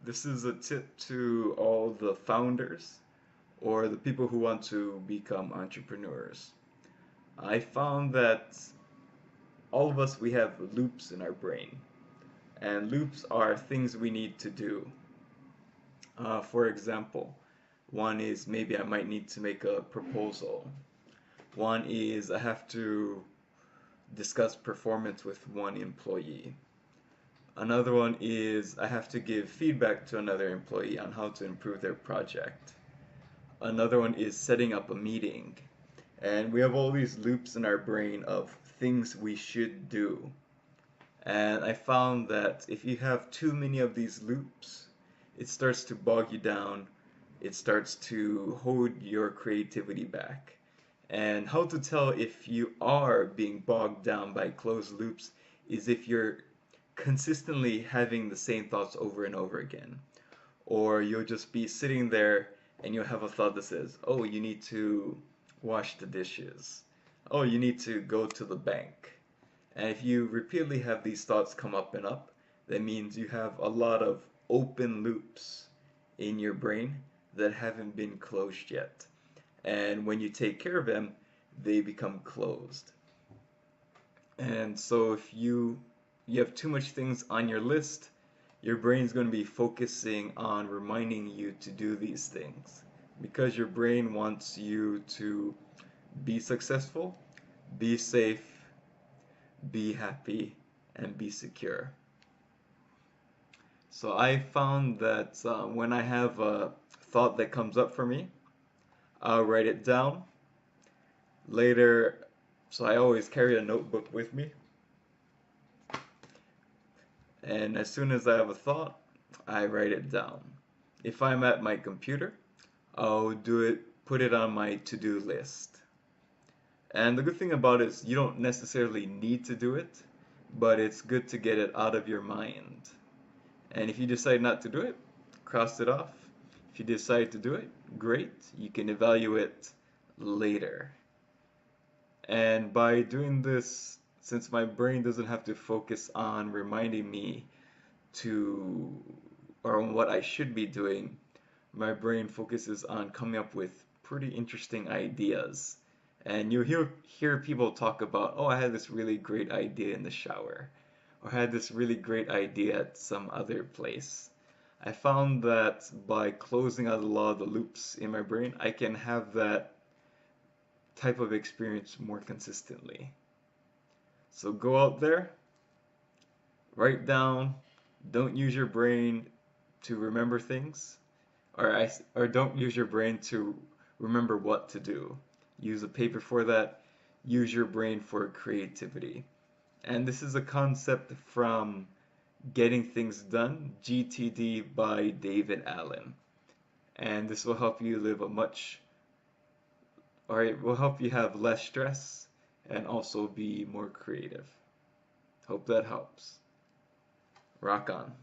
This is a tip to all the founders or the people who want to become entrepreneurs. I found that all of us, we have loops in our brain, and loops are things we need to do. For example, one is maybe I might need to make a proposal. One is I have to discuss performance with one employee. Another one is I have to give feedback to another employee on how to improve their project. Another one is setting up a meeting. And we have all these loops in our brain of things we should do. And I found that if you have too many of these loops, it starts to bog you down. It starts to hold your creativity back. And how to tell if you are being bogged down by closed loops is if you're consistently having the same thoughts over and over again. Or you'll just be sitting there and you'll have a thought that says, oh, you need to wash the dishes. Oh, you need to go to the bank. And if you repeatedly have these thoughts come up and up, that means you have a lot of open loops in your brain that haven't been closed yet. And when you take care of them, they become closed. And so if you have too much things on your list, your brain's going to be focusing on reminding you to do these things because your brain wants you to be successful, be safe, be happy, and be secure. So I found that when I have a thought that comes up for me, I'll write it down later. So I always carry a notebook with me. And as soon as I have a thought, I write it down. If I'm at my computer, I'll put it on my to-do list. And the good thing about it is you don't necessarily need to do it, but it's good to get it out of your mind. And if you decide not to do it, cross it off. If you decide to do it, great. You can evaluate later. And by doing this, since my brain doesn't have to focus on reminding me to or on what I should be doing, my brain focuses on coming up with pretty interesting ideas. And you hear people talk about, oh, I had this really great idea in the shower, or I had this really great idea at some other place. I found that by closing out a lot of the loops in my brain, I can have that type of experience more consistently. So go out there, write down, don't use your brain to remember things, or don't use your brain to remember what to do. Use a paper for that. Use your brain for creativity. And this is a concept from Getting Things Done, GTD by David Allen. And this will help you live or it will help you have less stress and also be more creative. Hope that helps. Rock on.